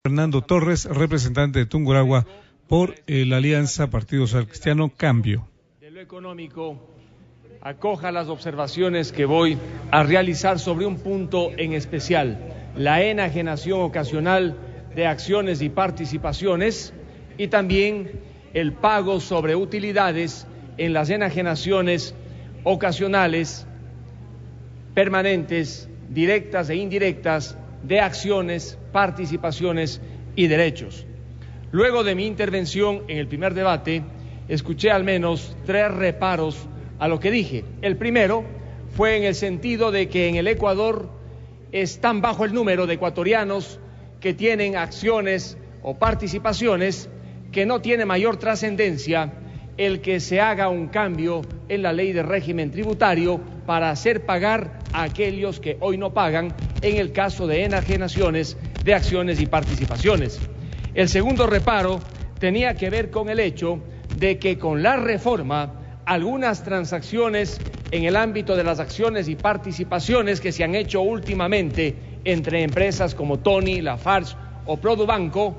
Fernando Torres, representante de Tungurahua por la Alianza Partido Social Cristiano Cambio. De lo económico, acoja las observaciones que voy a realizar sobre un punto en especial: la enajenación ocasional de acciones y participaciones, y también el pago sobre utilidades en las enajenaciones ocasionales, permanentes, directas e indirectas, de acciones, participaciones y derechos. Luego de mi intervención en el primer debate, escuché al menos 3 reparos a lo que dije. El primero fue en el sentido de que en el Ecuador es tan bajo el número de ecuatorianos que tienen acciones o participaciones que no tiene mayor trascendencia el que se haga un cambio en la ley de régimen tributario para hacer pagar a aquellos que hoy no pagan en el caso de enajenaciones de acciones y participaciones. El segundo reparo tenía que ver con el hecho de que con la reforma algunas transacciones en el ámbito de las acciones y participaciones que se han hecho últimamente entre empresas como Tony, Lafarge o Produbanco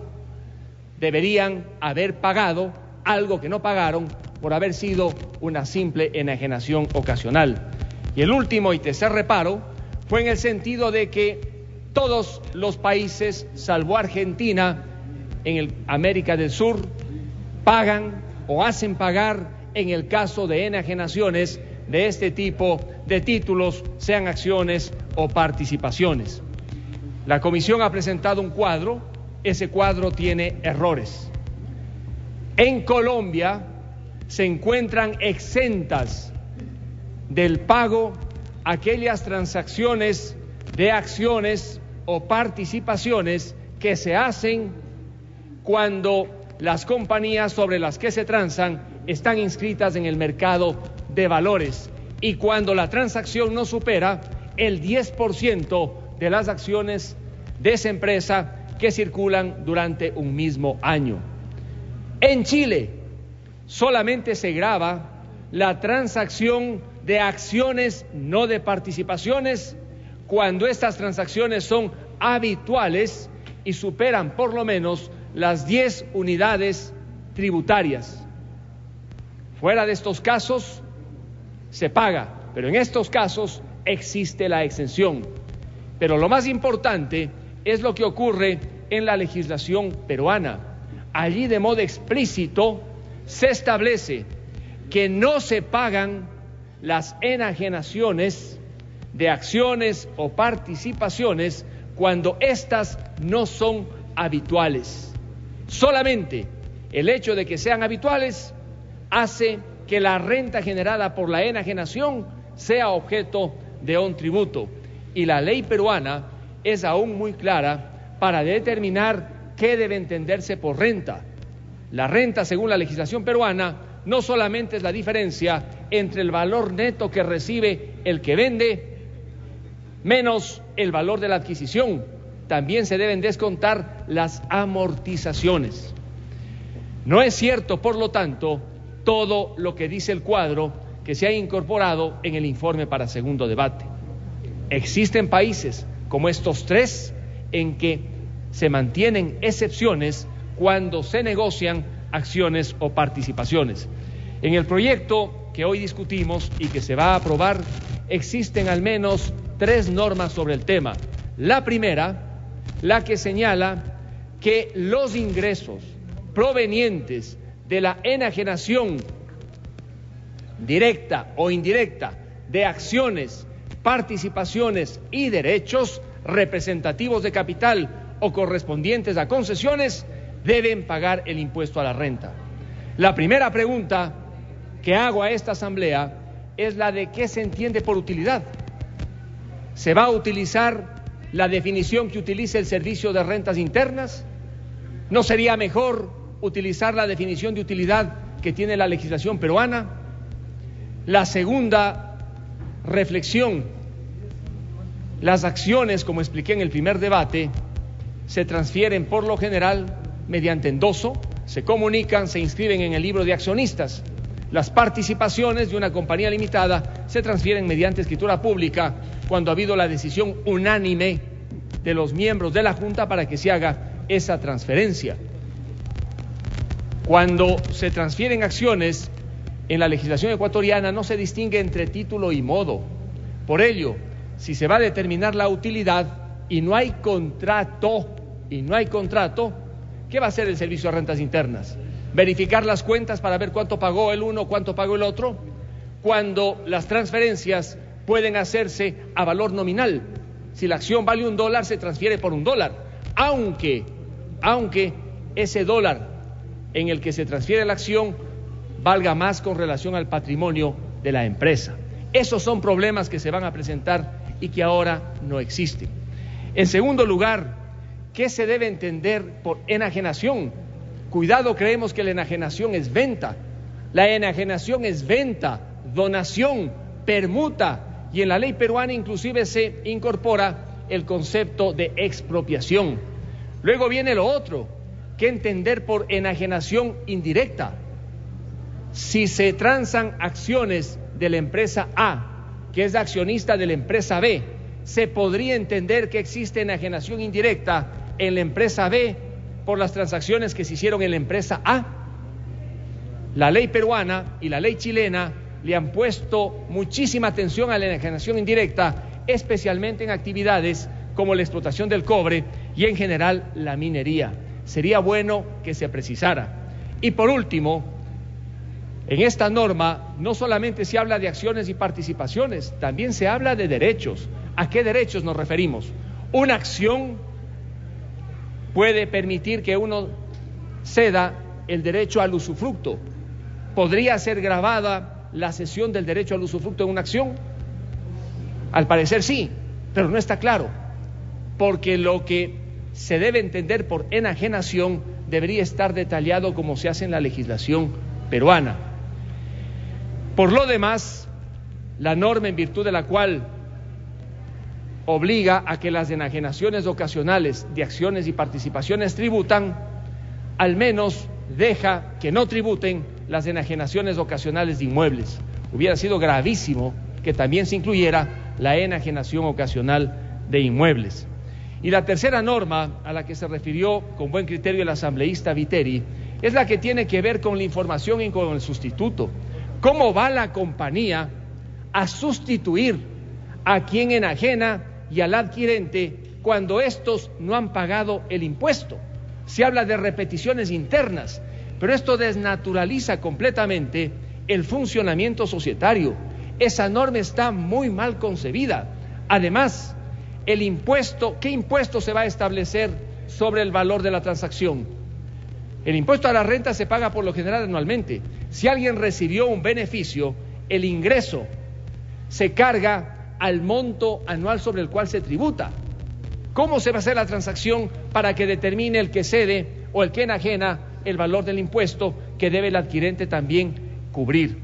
deberían haber pagado algo que no pagaron por haber sido una simple enajenación ocasional. Y el último y tercer reparo fue en el sentido de que todos los países, salvo Argentina, en América del Sur, pagan o hacen pagar en el caso de enajenaciones de este tipo de títulos, sean acciones o participaciones. La Comisión ha presentado un cuadro, ese cuadro tiene errores. En Colombia se encuentran exentas del pago aquellas transacciones de acciones o participaciones que se hacen cuando las compañías sobre las que se transan están inscritas en el mercado de valores y cuando la transacción no supera el 10% de las acciones de esa empresa que circulan durante un mismo año. En Chile solamente se grava la transacción de acciones, no de participaciones, cuando estas transacciones son habituales y superan por lo menos las 10 unidades tributarias. Fuera de estos casos se paga, pero en estos casos existe la exención. Pero lo más importante es lo que ocurre en la legislación peruana. Allí de modo explícito se establece que no se pagan las enajenaciones de acciones o participaciones cuando éstas no son habituales. Solamente el hecho de que sean habituales hace que la renta generada por la enajenación sea objeto de un tributo. Y la ley peruana es aún muy clara para determinar qué debe entenderse por renta. La renta, según la legislación peruana, no solamente es la diferencia entre el valor neto que recibe el que vende menos el valor de la adquisición, también se deben descontar las amortizaciones. No es cierto, por lo tanto, todo lo que dice el cuadro que se ha incorporado en el informe para segundo debate. Existen países como estos 3 en que se mantienen excepciones cuando se negocian acciones o participaciones. En el proyecto que hoy discutimos y que se va a aprobar, existen al menos 3 normas sobre el tema. La primera, la que señala que los ingresos provenientes de la enajenación directa o indirecta de acciones, participaciones y derechos representativos de capital o correspondientes a concesiones deben pagar el impuesto a la renta. La primera pregunta que hago a esta asamblea es la de ¿qué se entiende por utilidad? ¿Se va a utilizar la definición que utiliza el Servicio de Rentas Internas? ¿No sería mejor utilizar la definición de utilidad que tiene la legislación peruana? La segunda reflexión: las acciones, como expliqué en el primer debate, se transfieren por lo general mediante endoso, se comunican, se inscriben en el libro de accionistas. Las participaciones de una compañía limitada se transfieren mediante escritura pública cuando ha habido la decisión unánime de los miembros de la Junta para que se haga esa transferencia. Cuando se transfieren acciones, en la legislación ecuatoriana no se distingue entre título y modo. Por ello, si se va a determinar la utilidad y no hay contrato, ¿qué va a hacer el Servicio de Rentas Internas? ¿Verificar las cuentas para ver cuánto pagó el uno, cuánto pagó el otro? Cuando las transferencias pueden hacerse a valor nominal. Si la acción vale $1, se transfiere por $1, aunque ese dólar en el que se transfiere la acción valga más con relación al patrimonio de la empresa. Esos son problemas que se van a presentar y que ahora no existen. En segundo lugar, ¿qué se debe entender por enajenación? Cuidado, creemos que la enajenación es venta. La enajenación es venta, donación, permuta, y en la ley peruana inclusive se incorpora el concepto de expropiación. Luego viene lo otro, ¿qué entender por enajenación indirecta? Si se transan acciones de la empresa A, que es accionista de la empresa B, se podría entender que existe enajenación indirecta en la empresa B por las transacciones que se hicieron en la empresa A. La ley peruana y la ley chilena le han puesto muchísima atención a la enajenación indirecta, especialmente en actividades como la explotación del cobre y en general la minería. Sería bueno que se precisara. Y por último, en esta norma no solamente se habla de acciones y participaciones, también se habla de derechos. ¿A qué derechos nos referimos? Una acción puede permitir que uno ceda el derecho al usufructo. ¿Podría ser grabada la cesión del derecho al usufructo en una acción? Al parecer sí, pero no está claro, porque lo que se debe entender por enajenación debería estar detallado como se hace en la legislación peruana. Por lo demás, la norma en virtud de la cual obliga a que las enajenaciones ocasionales de acciones y participaciones tributan, al menos deja que no tributen las enajenaciones ocasionales de inmuebles. Hubiera sido gravísimo que también se incluyera la enajenación ocasional de inmuebles. Y la tercera norma a la que se refirió con buen criterio el asambleísta Viteri es la que tiene que ver con la información y con el sustituto. ¿Cómo va la compañía a sustituir a quien enajena y al adquirente cuando estos no han pagado el impuesto? Se habla de repeticiones internas, pero esto desnaturaliza completamente el funcionamiento societario. Esa norma está muy mal concebida. Además, el impuesto, ¿qué impuesto se va a establecer sobre el valor de la transacción? El impuesto a la renta se paga por lo general anualmente. Si alguien recibió un beneficio, el ingreso se carga al monto anual sobre el cual se tributa. ¿Cómo se va a hacer la transacción para que determine el que cede o el que enajena el valor del impuesto que debe el adquirente también cubrir?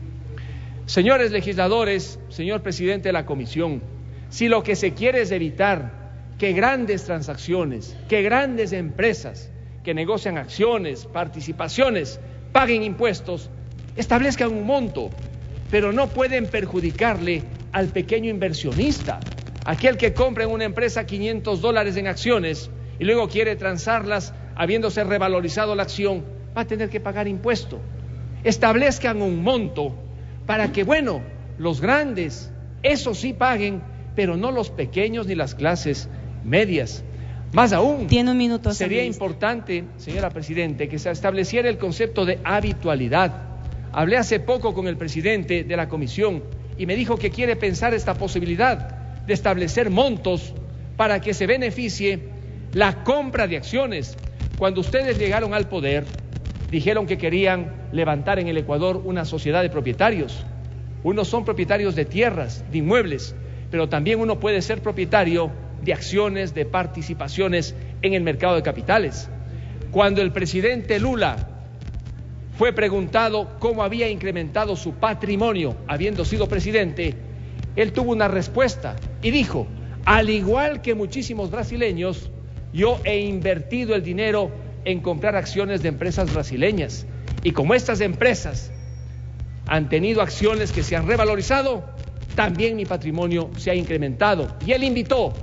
Señores legisladores, señor presidente de la comisión, si lo que se quiere es evitar que grandes transacciones, que grandes empresas que negocian acciones, participaciones, paguen impuestos, establezcan un monto, pero no pueden perjudicarle al pequeño inversionista, aquel que compra en una empresa $500 en acciones y luego quiere transarlas habiéndose revalorizado la acción, va a tener que pagar impuesto. Establezcan un monto para que, bueno, los grandes, eso sí paguen, pero no los pequeños ni las clases medias. Más aún, tiene un minuto, sería importante, señora Presidente, que se estableciera el concepto de habitualidad. Hablé hace poco con el presidente de la comisión y me dijo que quiere pensar esta posibilidad de establecer montos para que se beneficie la compra de acciones. Cuando ustedes llegaron al poder, dijeron que querían levantar en el Ecuador una sociedad de propietarios. Unos son propietarios de tierras, de inmuebles, pero también uno puede ser propietario de acciones, de participaciones en el mercado de capitales. Cuando el presidente Lula fue preguntado cómo había incrementado su patrimonio habiendo sido presidente, él tuvo una respuesta y dijo: al igual que muchísimos brasileños, yo he invertido el dinero en comprar acciones de empresas brasileñas, y como estas empresas han tenido acciones que se han revalorizado, también mi patrimonio se ha incrementado. Y él invitó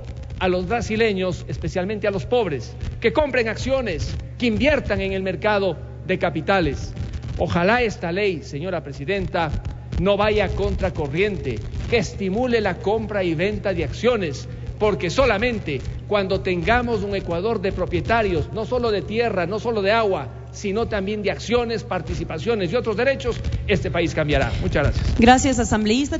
a los brasileños, especialmente a los pobres, que compren acciones, que inviertan en el mercado de capitales. Ojalá esta ley, señora presidenta, no vaya contracorriente, que estimule la compra y venta de acciones, porque solamente cuando tengamos un Ecuador de propietarios, no solo de tierra, no solo de agua, sino también de acciones, participaciones y otros derechos, este país cambiará. Muchas gracias. Gracias, asambleísta.